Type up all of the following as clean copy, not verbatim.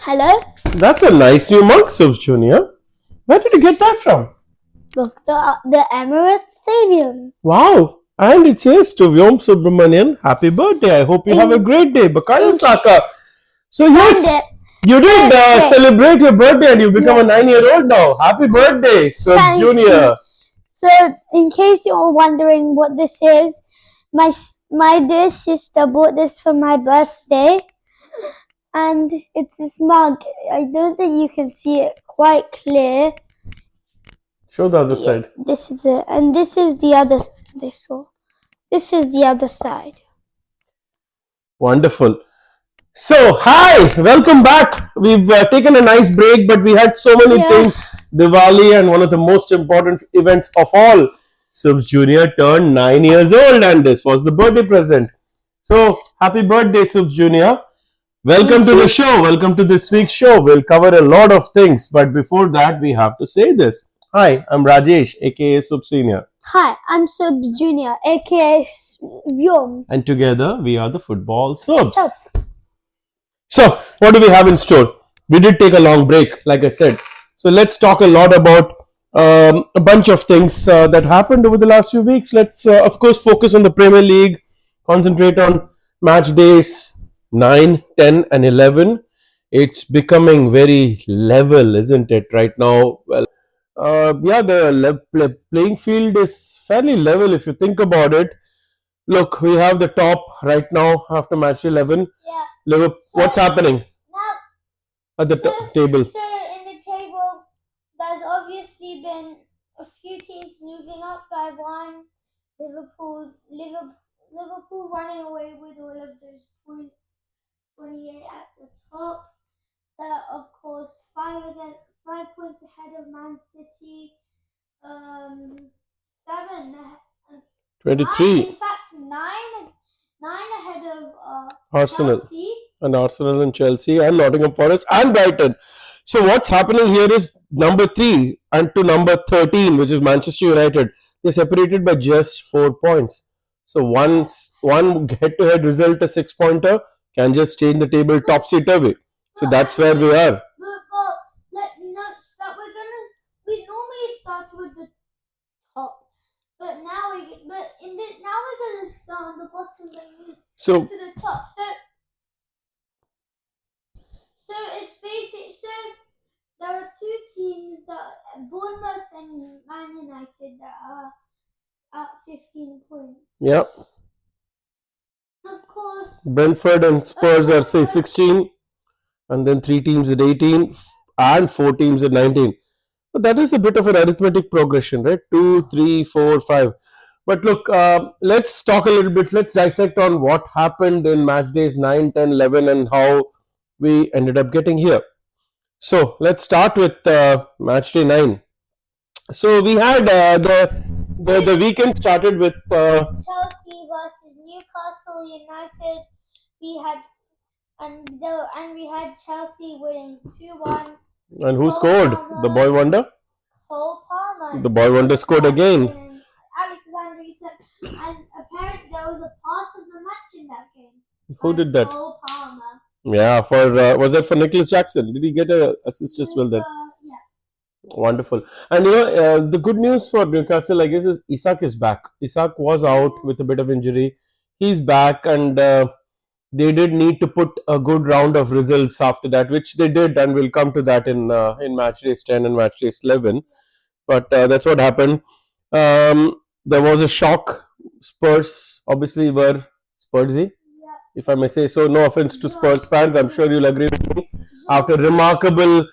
Hello? That's a nice new mug, Subs Junior. Where did you get that from? Look, the Emirates Stadium. Wow. And it says to Vyom Subramanian, happy birthday. I hope you have a great day. Bakayo Saka. So yes, you did celebrate your birthday and you become a 9-year-old now. Happy birthday, Subs Thank Junior. you. So, in case you're all wondering what this is, my dear sister bought this for my birthday, and it's this mug. I don't think you can see it quite clear. Show the other side. This is it, and this is the other. This is the other side. Wonderful. So, hi, welcome back. We've taken a nice break, but we had so many things. Diwali and one of the most important events of all. Subs Junior turned 9 years old, and this was the birthday present. So, happy birthday, Subs Junior. Welcome to the show. Welcome to this week's show. We'll cover a lot of things, but before that, we have to say this. Hi, I'm Rajesh, aka Subs Senior. Hi, I'm Subs Junior, aka Vyom. And together, we are the Football Subs. So, what do we have in store? We did take a long break, like I said. So, let's talk a lot about a bunch of things that happened over the last few weeks. Let's, of course, focus on the Premier League, concentrate on match days 9, 10, and 11. It's becoming very level, isn't it, right now? Well, the playing field is fairly level if you think about it. Look, we have the top right now after match 11. Yeah. Liverpool, what's happening Now, at the table? So in the table, there's obviously been a few teams moving up by one. Liverpool running away with all of those points. 28 at the top. They're of course 5 points ahead of Man City. 7. 23. In fact, 9 ahead of Arsenal. Chelsea. And Arsenal and Chelsea and Nottingham Forest and Brighton. So what's happening here is number 3 and to number 13, which is Manchester United, they're separated by just 4 points. So one head-to-head result, a 6-pointer, can just change the table topsy-turvy. So that's where we are. We normally start with the top, but now we're going to start on the bottom and to the top. So it's basic. So there are 2 teams that Bournemouth and Man United that are at 15 points. Yep. Of course. Brentford and Spurs are say 16, and then 3 teams at 18 and 4 teams at 19. But that is a bit of an arithmetic progression, right? 2, 3, 4, 5. But look, let's talk a little bit. Let's dissect on what happened in match days 9, 10, 11 and how we ended up getting here. So let's start with match day 9. So we had the weekend started with Chelsea versus Newcastle United. We had Chelsea winning 2-1. And who scored? The boy wonder? Cole Palmer. The boy wonder scored again. Alexander Isak. And apparently there was a pass of the match in that game. Who did that? Cole Palmer. Yeah, for was that for Nicholas Jackson? Did he get an assist as well then? Yeah. Wonderful. And the good news for Newcastle, I guess, is Isak is back. Isak was out with a bit of injury. He's back, and they did need to put a good round of results after that, which they did, and we'll come to that in match days 10 and match days 11. But that's what happened. There was a shock. Spurs obviously were Spursy, if I may say so. No offense to Spurs fans, I'm sure you'll agree with me. After remarkable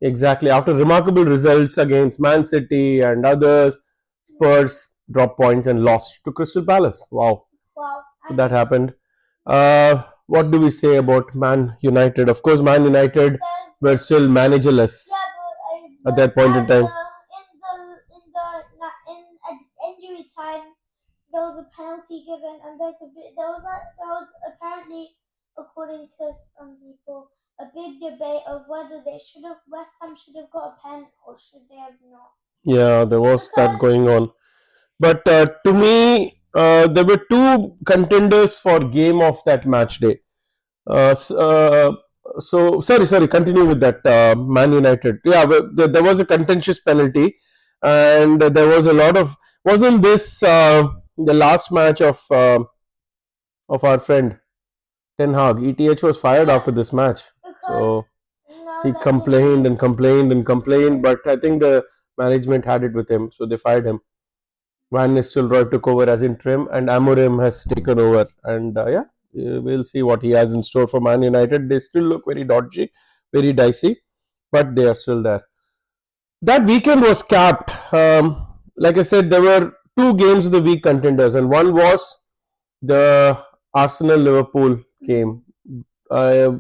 results against Man City and others, Spurs dropped points and lost to Crystal Palace. Wow. So that happened. What do we say about Man United? Of course, Man United were still managerless at that point in time. In injury time, there was a penalty given, and there was apparently, according to some people, a big debate of whether West Ham should have got a pen or should they have not. Yeah, there was that going on. But to me, there were 2 contenders for game of that match day. Uh, s- uh, so sorry. Continue with that. Man United. Yeah, well, there was a contentious penalty, and there was a lot of. Wasn't this the last match of our friend Ten Hag? ETH was fired after this match, because so no, he that complained didn't. and complained and complained. But I think the management had it with him, so they fired him. Van Nistelrooy took over as interim, and Amorim has taken over. And yeah, we'll see what he has in store for Man United. They still look very dodgy, very dicey, but they are still there. That weekend was capped. Like I said, there were two games of the week contenders, and one was the Arsenal Liverpool game,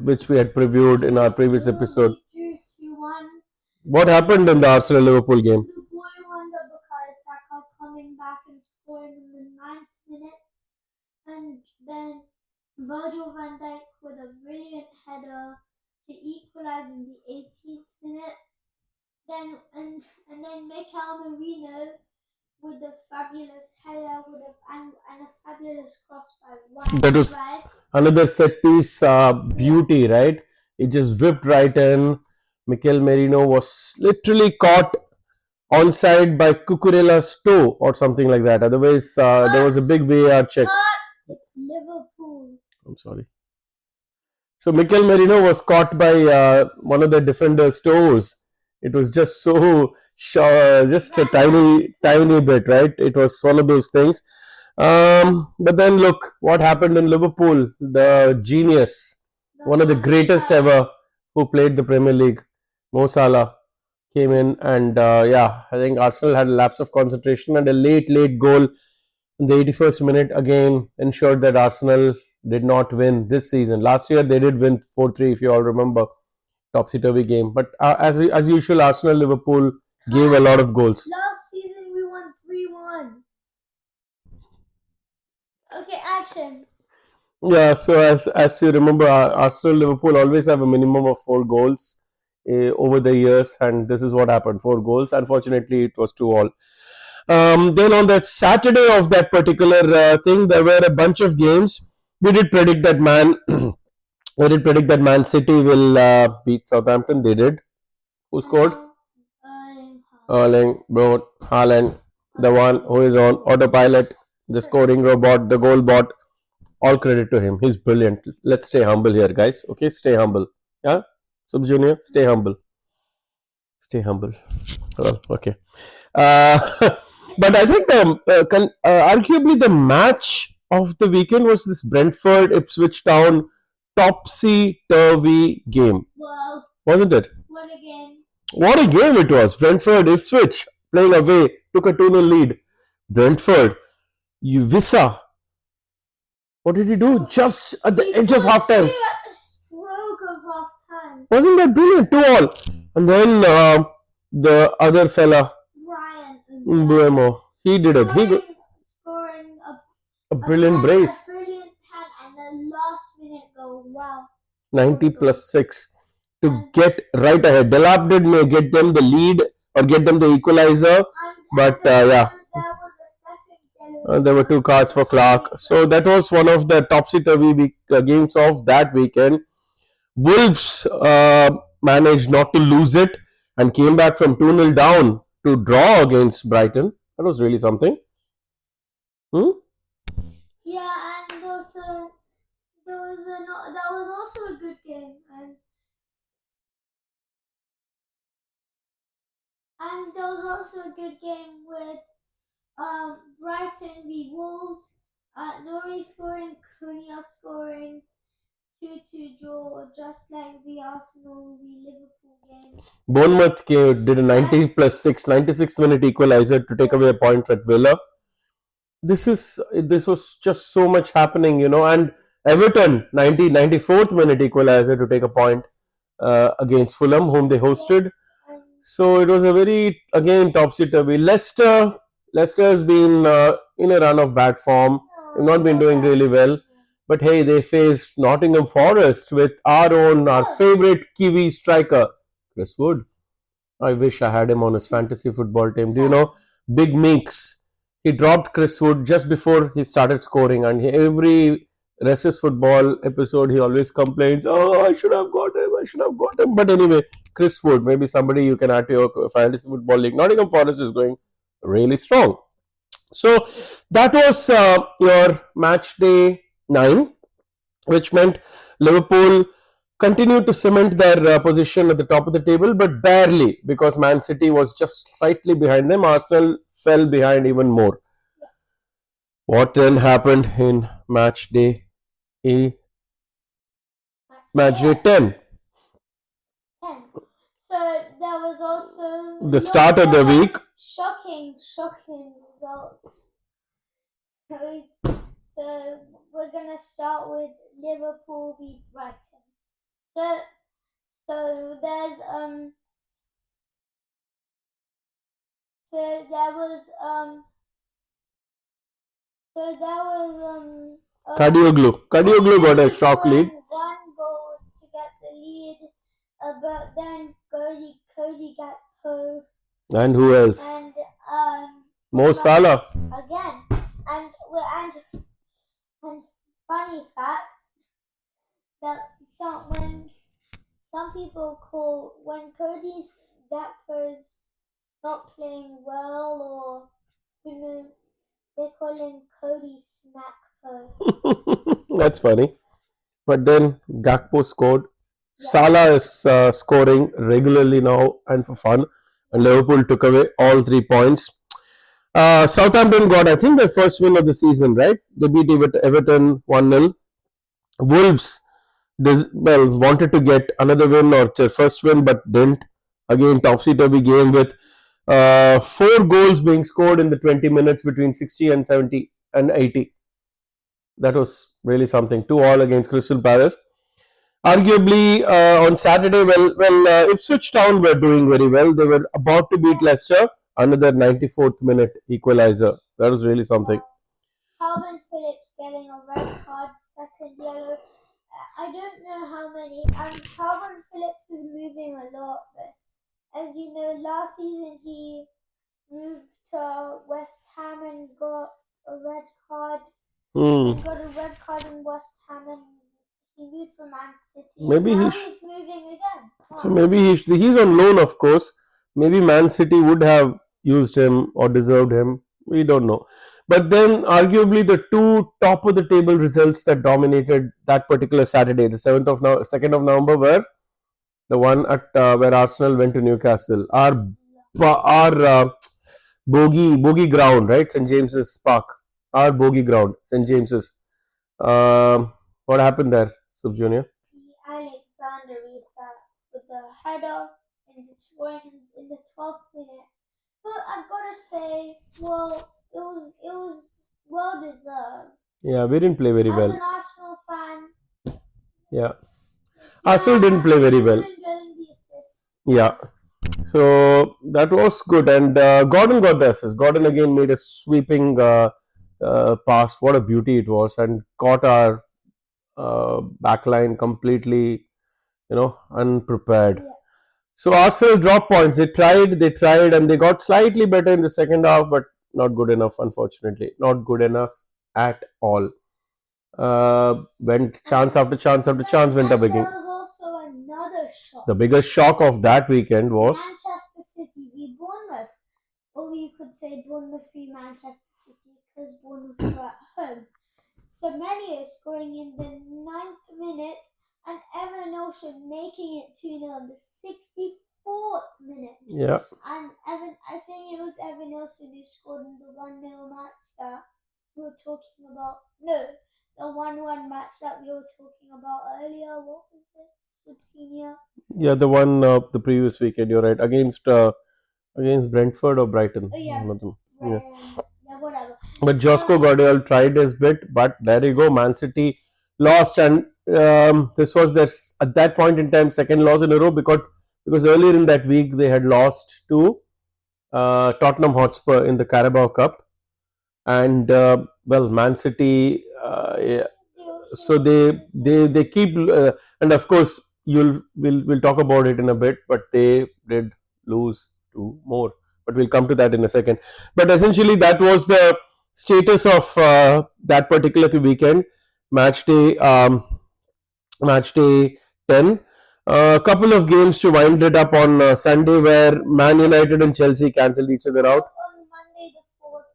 which we had previewed in our previous episode. Drew 2-1. What happened in the Arsenal Liverpool game? The boy wonder because Saka coming back and scoring in the 9th minute, and then Virgil van Dijk with a brilliant header to equalise in the 18th minute. Then Mikel Merino with a fabulous header and a fabulous cross by Ryan That was Rice. another set piece beauty, right? It just whipped right in. Mikel Merino was literally caught onside by Cucurella's toe or something like that. Otherwise, there was a big VAR check. It's Liverpool. I'm sorry. So Mikel Merino was caught by one of the defenders' toes. It was just so just a tiny bit, right? It was one of those things. But then look what happened in Liverpool. The genius, one of the greatest ever who played the Premier League, Mo Salah, came in, and yeah, I think Arsenal had a lapse of concentration, and a late goal in the 81st minute again ensured that Arsenal did not win this season. Last year they did win 4-3, if you all remember, topsy turvy game. But as usual, Arsenal Liverpool gave a lot of goals. Last season we won 3-1. Okay, action. Yeah, so as you remember, Arsenal Liverpool always have a minimum of 4 goals over the years, and this is what happened: 4 goals. Unfortunately, it was 2-2. Then on that Saturday of that particular thing, there were a bunch of games. We did predict that Man City will beat Southampton. They did. Who scored? Erling, Broad, Haaland, the one who is on autopilot, the scoring robot, the goal bot. All credit to him. He's brilliant. Let's stay humble here, guys. Okay, stay humble. Yeah, Sub Junior, stay humble. Stay humble. Oh, okay. But I think arguably the match of the weekend was this Brentford Ipswich Town topsy turvy game, Wow, wasn't it? what a game. What a game it was! Brentford Ipswich playing away took a 2-0 lead. Brentford, you Visa. What did he do? Just at the edge of halftime. At the stroke of half time. Wasn't that brilliant? 2-2. And then the other fella, Brian Mbuemo, he did it. He got scoring a brilliant brace. a brilliant pen and a last minute goal. Wow. 90 plus 6 to get right ahead. Delap did get them the lead or get them the equalizer, but yeah, there were 2 cards for Clark. So that was one of the topsy-turvy games of that weekend. Wolves managed not to lose it and came back from 2-0 down to draw against Brighton. That was really something. Yeah, and also that was also a good game, and there was also a good game with Brighton v Wolves. Nori scoring, Cunha scoring, 2-2 draw, just like the Arsenal v Liverpool game. Bournemouth did a 90 plus 6, 96th minute equalizer to take away a point at Villa. This was just so much happening, and Everton 94th minute equalizer to take a point against Fulham, whom they hosted. So it was a very, again, topsy-turvy. Leicester has been in a run of bad form. They've not been doing really well. But hey, they faced Nottingham Forest with our favorite Kiwi striker, Chris Wood. I wish I had him on his fantasy football team. Do you know, Big Meeks? He dropped Chris Wood just before he started scoring, and Restless Football episode, he always complains, "Oh, I should have got him. I should have got him." But anyway, Chris Wood, maybe somebody you can add to your fantasy football league. Nottingham Forest is going really strong. So that was your match day 9, which meant Liverpool continued to cement their position at the top of the table, but barely, because Man City was just slightly behind them. Arsenal fell behind even more. What then happened in match day match day 10? 10. So there was also The start of the week. Shocking results. So we're gonna start with Liverpool beat Brighton. So there's so there was Kadioglu got a shock lead. One goal to get the lead, but then Cody got Poe. And who else? And Mo Salah. Again. And funny fact that when some people call when Cody Gakpo's not playing well, or they call him Cody Snackpo. That's funny. But then Gakpo scored. Yeah. Salah is scoring regularly now and for fun. And Liverpool took away all 3 points. Southampton got, I think, their first win of the season, right? They beat Everton 1-0. Wolves wanted to get another win or their first win, but didn't. Again, topsy-turvy game with 4 goals being scored in the 20 minutes between 60 and 70 and 80. That was really something. 2-2 against Crystal Palace. Arguably, on Saturday, Ipswich Town were doing very well. They were about to beat Leicester. Another 94th minute equalizer. That was really something. Calvin Phillips getting a red card, second yellow. I don't know how many. Calvin Phillips is moving a lot. But as you know, last season he moved to West Ham and got a red card. He got a red card in West Ham and he moved from Man City. Maybe he's moving again. So maybe he's on loan, of course. Maybe Man City would have used him or deserved him. We don't know. But then, arguably, the 2 top of the table results that dominated that particular Saturday, the 2nd of November, were the one at where Arsenal went to Newcastle. Our bogey ground, right? St James's Park. Our bogey ground, St James's. What happened there, Sub Junior? Alexander Isak with the header and the scoring in the 12th minute. But I've got to say, well, it was well deserved. Yeah, we didn't play very well. As an Arsenal fan. Yeah. Arsenal didn't play very well. Yeah. So that was good. And Gordon got the assist. Gordon again made a sweeping pass. What a beauty it was. And caught our backline completely, unprepared. Yeah. So Arsenal dropped points. They tried, and they got slightly better in the second half, but not good enough, unfortunately. Not good enough at all. Went chance after chance after chance went up again. There was also another shock. The biggest shock of that weekend was Manchester City v Bournemouth. Or you could say Bournemouth v Manchester City because Bournemouth were at home. Semenyo scoring in the 9th minute and Evan Ocean making it 2-0 in the 64th minute. Yeah. And I think it was Evan Ocean who scored in the 1-0 match that we were talking about. No, the 1-1 match that we were talking about earlier. What was it? Switzinia? Yeah, the one the previous weekend, you're right. Against Brentford or Brighton. Oh, yeah. Yeah. Whatever. But Josko Gvardiol tried his bit, but there you go. Man City lost, and this was their, at that point in time, second loss in a row because earlier in that week they had lost to Tottenham Hotspur in the Carabao Cup, and Man City. So they keep, and of course we'll talk about it in a bit, but they did lose 2 more. But we'll come to that in a second. But essentially, that was the status of that particular weekend. match day, match day 10. A couple of games to wind it up on Sunday, where Man United and Chelsea cancelled each other out. On Monday the 4th,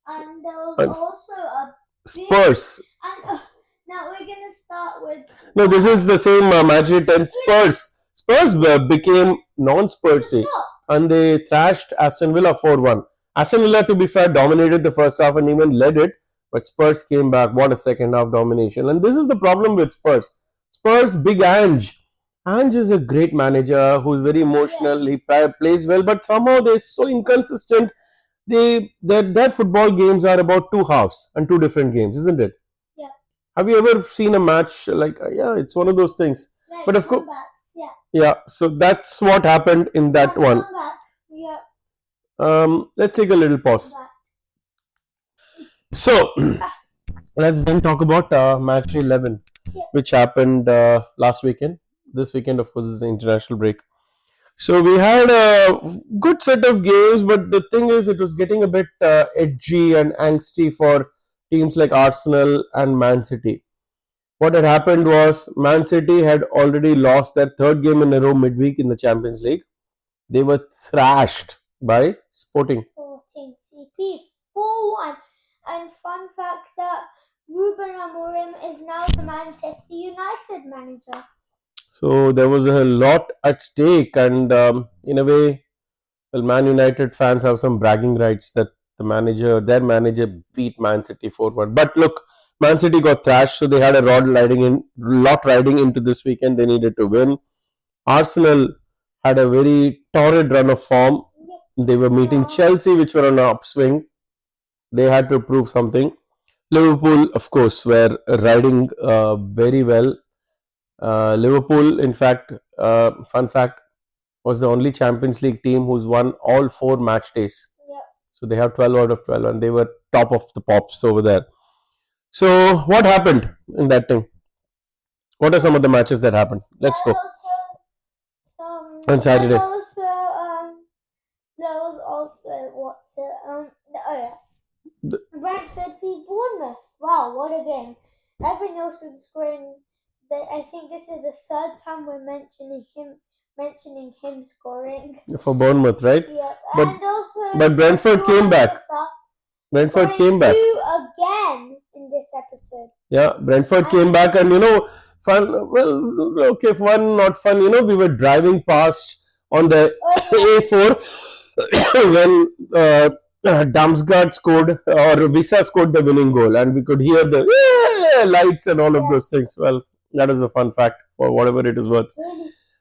and there was And also a Spurs. And now we're gonna start with. No, this is the same match day 10. Spurs. Spurs became non-Spursy, and they thrashed Aston Villa 4-1. Aston Villa, to be fair, dominated the first half and even led it, but Spurs came back. What a second half domination! And this is the problem with Spurs. Spurs, big Ange. Ange is a great manager who's very emotional. He plays well, but somehow they're so inconsistent. Their football games are about two halves and two different games, isn't it? Yeah. Have you ever seen a match like yeah? It's one of those things. Like but of course, yeah. Yeah. So that's what happened in that one. Yeah. Let's take a little pause. So let's then talk about match 11, which happened last weekend. This weekend, of course, is the international break. So we had a good set of games, but the thing is, it was getting a bit edgy and angsty for teams like Arsenal and Man City. What had happened was Man City had already lost their third game in a row midweek in the Champions League. They were thrashed by Sporting. Sporting CP 4-1. And fun fact that Ruben Amorim is now the Manchester United manager. So there was a lot at stake, and in a way, well, Man United fans have some bragging rights that their manager beat Man City 4-1. But look, Man City got thrashed, so they had a lot riding into this weekend. They needed to win. Arsenal had a very torrid run of form. They were meeting Chelsea, which were on an upswing. They had to prove something. Liverpool, of course, were riding very well. Liverpool, in fact, fun fact, was the only Champions League team who's won all 4 match days. Yeah. So they have 12 out of 12, and they were top of the pops over there. So what happened in that thing? What are some of the matches that happened? Let's go. On Saturday. There was also Brentford v Bournemouth. Wow, what a game! Evan Nielsen scoring. I think this is the third time we're mentioning him scoring for Bournemouth, right? Yeah, but Brentford came back. Brentford came back again in this episode. Yeah, Brentford came back, and fun. Well, okay, fun, not fun. We were driving past on the A4 when Damsgaard scored, or Visa scored the winning goal, and we could hear the lights and all of those things. Well, that is a fun fact for whatever it is worth.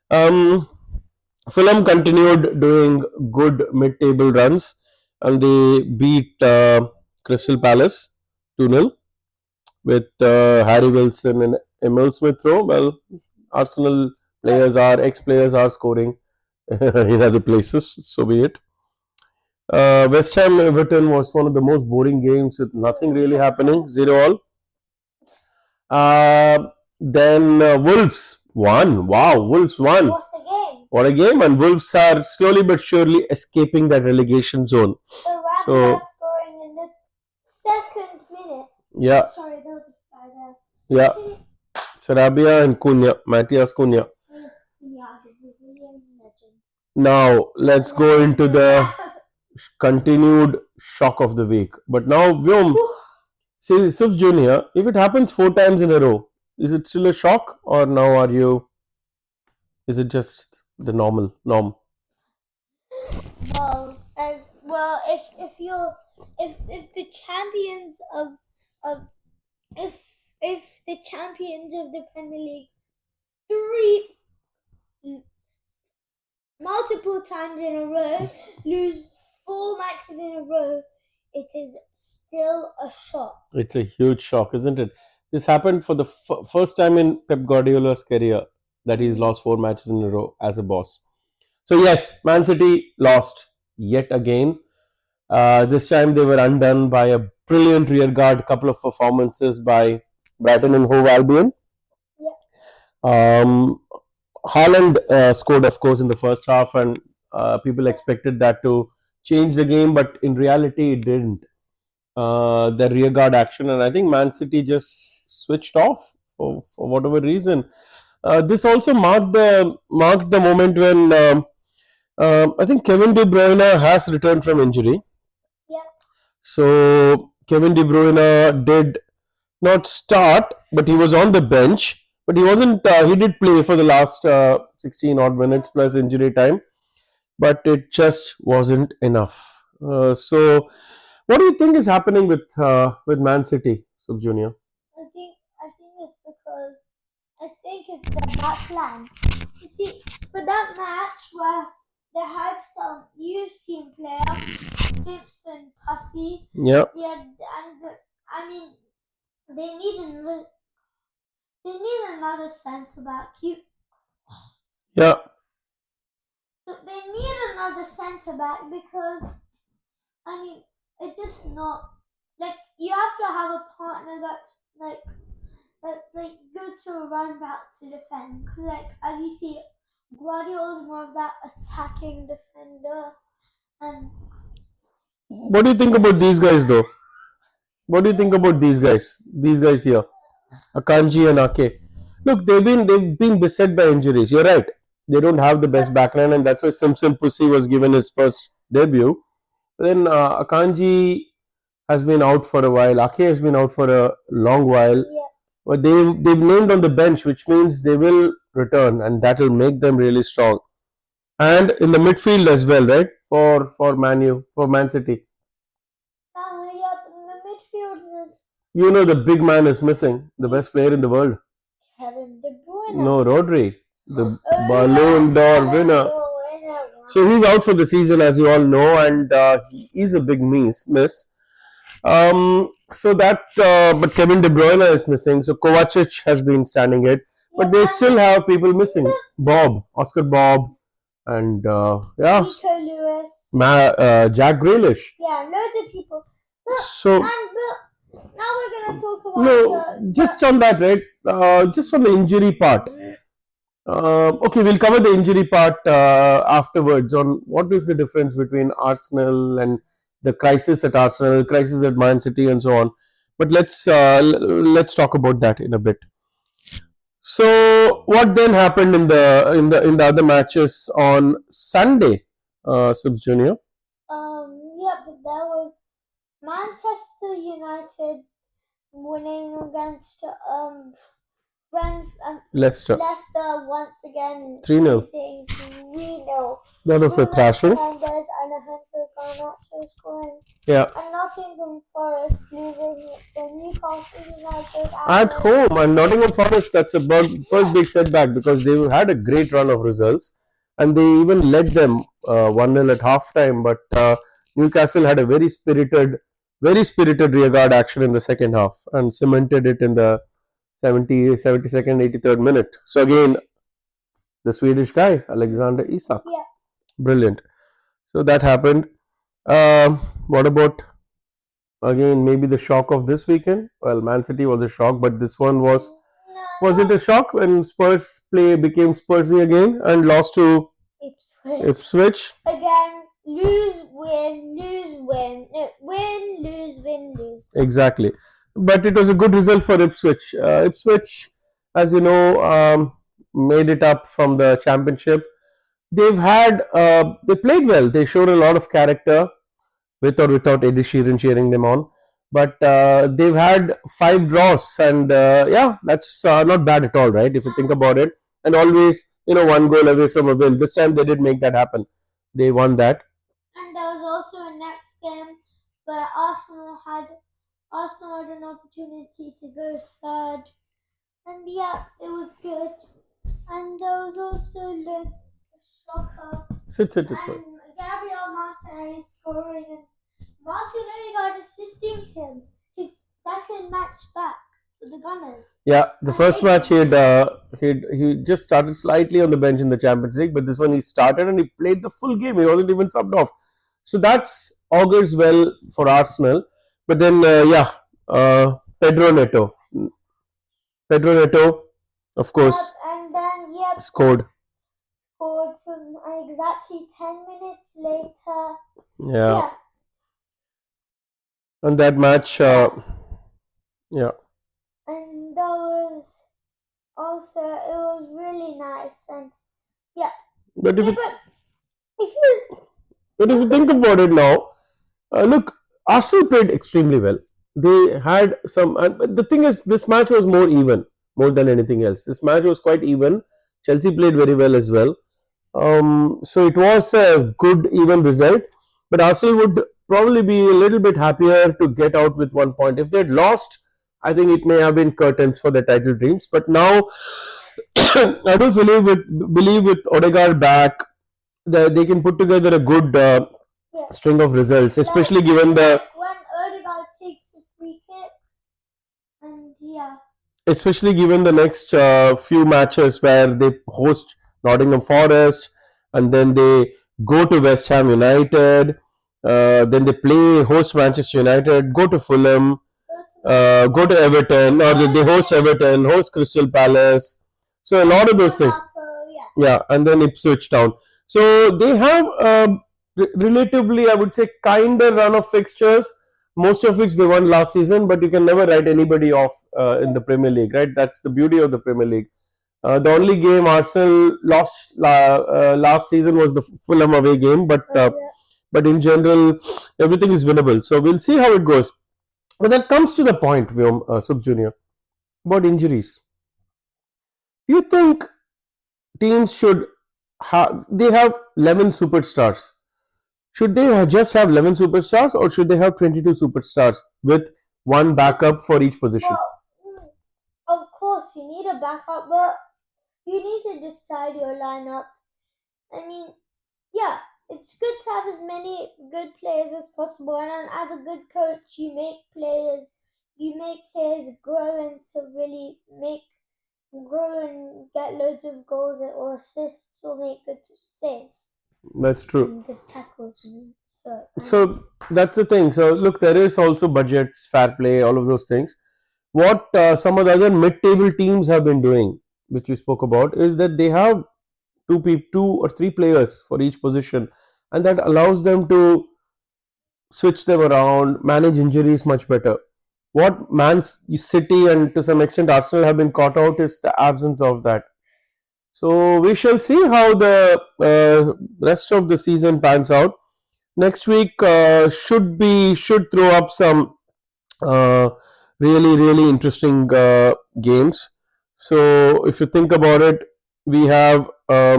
Fulham continued doing good mid-table runs, and they beat Crystal Palace 2-0 with Harry Wilson and Emil Smith Rowe. Well, Arsenal ex-players are scoring in other places, so be it. West Ham Everton was one of the most boring games with nothing really happening, 0-0. Then Wolves won. Wow, Wolves won. What a game! And Wolves are slowly but surely escaping that relegation zone. So scoring in the second minute. Yeah. Sorry, that was a yeah. Sarabia and Cunha, Matthias Cunha. Now let's go into the continued shock of the week. But now, Vyom, say Subs Junior, if it happens 4 times in a row, is it still a shock, or now is it just the norm? Well, if the champions of if the champions of the Premier League 3 multiple times in a row lose 4 matches in a row, it is still a shock. It's a huge shock, isn't it? This happened for the first time in Pep Guardiola's career, that he's lost 4 matches in a row as a boss. So yes, Man City lost yet again. This time they were undone by a brilliant rearguard, couple of performances by Brighton and Hove Albion. Yeah. Haaland scored, of course, in the first half, and people expected that to change the game, but in reality it didn't. the rear guard action, and I think Man City just switched off for whatever reason. This also marked the moment when I think Kevin De Bruyne has returned from injury. Yeah. So Kevin De Bruyne did not start, but he was on the bench. But he wasn't. He did play for the last 16 odd minutes plus injury time, but it just wasn't enough. What do you think is happening with Man City, Sub Junior? I think it's because I think it's the back line. You see, for that match where they had some youth team player, Simpson, Pussy. Yeah, Yeah, and I mean they need another they need another centre back. yeah. So they need another centre back because I mean it's just not like you have to have a partner that's good to run back to defend. Cause like as you see, Guardiola's more of that attacking defender, and What do you think about these guys, though? What do you think about these guys? These guys here, Akanji and Ake. Look, they've been beset by injuries. You're right. They don't have the best backline, and that's why Simpson Pussy was given his first debut. But then Akanji has been out for a while. Ake has been out for a long while. yeah, But they've named on the bench, which means they will return, and that will make them really strong. And in the midfield as well, right? For Man City. yeah, the midfield was You know the big man is missing, the best player in the world. Kevin De Bruyne. No, Rodri, the Oh, Ballon d'Or winner. winner. So he's out for the season, as you all know, and he is a big miss. But Kevin De Bruyne is missing. So Kovacic has been standing it, but they still have people missing. Oscar Bob, and Nico Lewis. Jack Grealish. Yeah, loads of people. So But now we're gonna talk about no, just on that, right? Just on the injury part. Okay, we'll cover the injury part afterwards on what is the difference between Arsenal and the crisis at Arsenal, crisis at Man City, and so on. But let's talk about that in a bit. So, what then happened in the other matches on Sunday, Subs Junior? yeah, but there was Manchester United winning against Leicester Leicester once again 3-0. 3-0. That was a thrashing. And Alejandro Garnacho scoring. Yeah. And Nottingham Forest losing to Newcastle United At home, and Nottingham Forest, that's a first big setback because they had a great run of results and they even led them 1-0 at halftime. But Newcastle had a very spirited rearguard action in the second half and cemented it in the 72nd, 83rd minute. So again, the Swedish guy, Alexander Isak. Yeah. Brilliant. So that happened. What about again maybe the shock of this weekend? Well, Man City was a shock, but this one was it a shock when Spurs play became Spursy again and lost to Ipswich? Again, lose, win, lose, win, win, lose, win, lose. Exactly. But it was a good result for Ipswich. Ipswich, as you know, made it up from the championship. They played well. They showed a lot of character with or without Eddie Sheeran cheering them on. But they've had 5 draws, and yeah, that's not bad at all, right? If you think about it, and always, one goal away from a win. This time they did make that happen. They won that. And there was also a next game where Arsenal had an opportunity to go third, and yeah, it was good. And there was also the shocker. Sit. And Gabriel Martinelli scoring, and Martinelli got assisting him his second match back with the Gunners. Yeah, the first match he just started slightly on the bench in the Champions League, but this one he started and he played the full game. He wasn't even subbed off. So that's augurs well for Arsenal. But then Pedro Neto. Pedro Neto, of course, and then scored. From exactly 10 minutes later. Yeah. And that match, yeah. And that was also, it was really nice. And yeah, But if yeah, you, if you but if you think about it now, look, Arsenal played extremely well. They had some, but the thing is, this match was more than anything else. This match was quite even. Chelsea played very well as well. So it was a good even result. But Arsenal would probably be a little bit happier to get out with 1 point. If they'd lost, I think it may have been curtains for the title dreams. But now, I do believe with Odegaard back, that they can put together a good yeah, string of results, especially given the when Odegaard takes the free kicks, and yeah, especially given the next few matches where they host Nottingham Forest and then they go to West Ham United, then they play host Manchester United, go to Fulham, go to Everton, or they host Everton, host Crystal Palace. So a lot of those things. Yeah, and then Ipswich Town. So they have relatively, I would say, kinder run of fixtures, most of which they won last season. But you can never write anybody off in the Premier League, right? That's the beauty of the Premier League. The only game Arsenal lost last season was the Fulham away game, but in general, everything is winnable. So we'll see how it goes. But that comes to the point, Vyom, Sub Junior, about injuries. Do you think teams should they have 11 superstars? Should they just have 11 superstars, or should they have 22 superstars with one backup for each position? Well, of course, you need a backup, but you need to decide your lineup. I mean, yeah, it's good to have as many good players as possible, and as a good coach, you make players grow and to really grow and get loads of goals or assists or make good saves. That's true. Good tackles. So that's the thing. So look, there is also budgets, fair play, all of those things. What some of the other mid-table teams have been doing, which we spoke about, is that they have two or three players for each position, and that allows them to switch them around, manage injuries much better. What Man City and to some extent Arsenal have been caught out is the absence of that. So we shall see how the rest of the season pans out. Next week should throw up some uh, really interesting games. So if you think about it, we have yeah,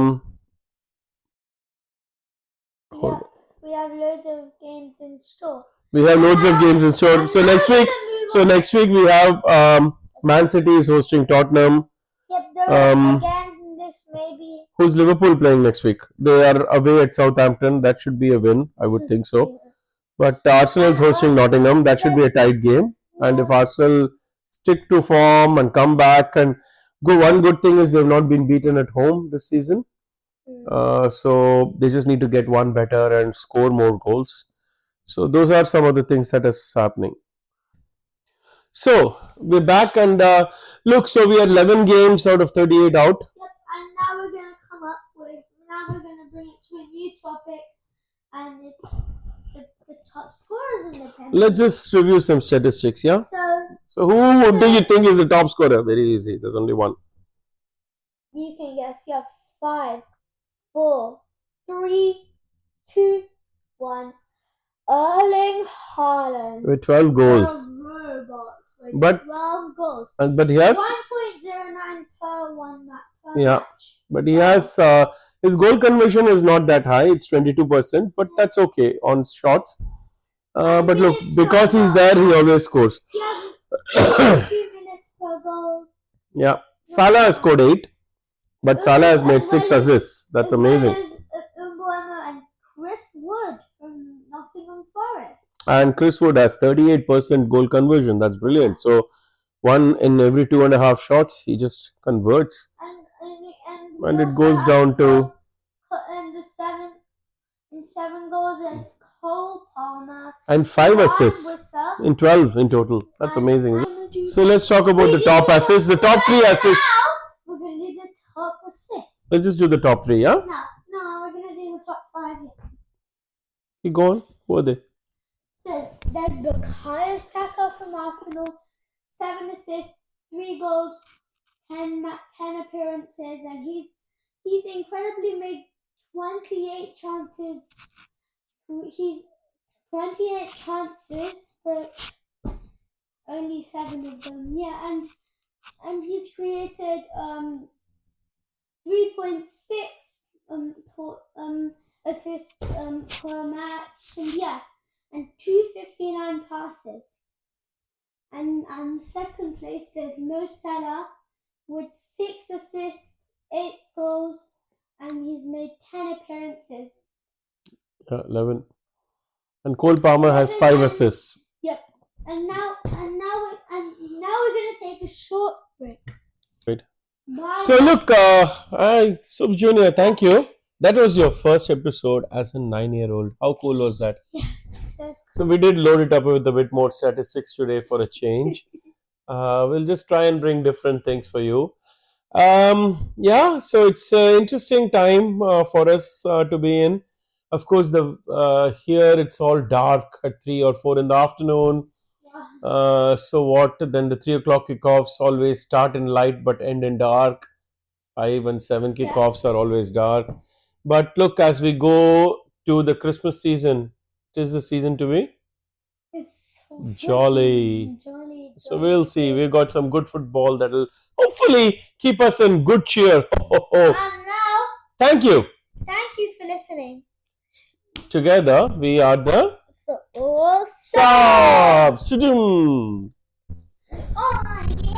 we have loads of games in store. We have loads of games in store. So next week we have Man City is hosting Tottenham. Yep, again, this may be. Who's Liverpool playing next week? They are away at Southampton. That should be a win, I would think so. But Arsenal is hosting Nottingham. That should be a tight game. And if Arsenal stick to form and come back and go, one good thing is they've not been beaten at home this season. So they just need to get one better and score more goals. So those are some of the things that is happening. So we're back and look. So we are 11 games out of 38 out. Yep, and now we're gonna come up with. Now we're gonna bring it to a new topic, and it's the top scorers in the Premier League. Let's just review some statistics. Yeah. So who do you think is the top scorer? Very easy. There's only one. You can guess. You have 5, 4, 3, 2, 1. Erling Haaland. With 12 goals. But 12 goals. But he has 1.09 per one match. Yeah, but he has his goal conversion is not that high. It's 22%, but that's okay on shots. But look, because he's there, he always scores. Yeah, 2 minutes per goal. Yeah, Salah has scored 8, but Salah has made 6 assists. That's amazing. And Chris Wood from Nottingham Forest. And Chris Wood has 38% goal conversion. That's brilliant. So one in every 2.5 shots, he just converts. And it goes down to. And in 7 goals is Cole Palmer. And 5 assists in 12 in total. That's amazing. So let's talk about the top assists. The top 3 assists. We're going to do the top assists. Let's just do the top 3, yeah? No, we're going to do the top 5. You go on. Who are they? So, There's Bukayo Saka from Arsenal, 7 assists, 3 goals, 10 appearances, and he's incredibly made 28 chances. He's 28 chances, but only 7 of them. Yeah, and he's created 3.6 assists per match, and yeah, and 259 passes. And second place, there's Mo Salah with 6 assists, 8 goals, and he's made 10 appearances. 11. And Cole Palmer has 5 assists. Yep. And now we're gonna take a short break. Right. So look, Subh Junior, thank you. That was your first episode as a 9-year-old. How cool was that? Yeah. So we did load it up with a bit more statistics today for a change. We'll just try and bring different things for you. Yeah, so it's an interesting time for us to be in. Of course, the here it's all dark at 3 or 4 in the afternoon. So what? Then the 3 o'clock kickoffs always start in light but end in dark. 5 and 7 kickoffs are always dark. But look, as we go to the Christmas season, it is the season to be It's jolly. So we'll see. We've got some good football that'll hopefully keep us in good cheer. And now, thank you. Thank you for listening. Together, we are the Football Subs. Oh, yeah.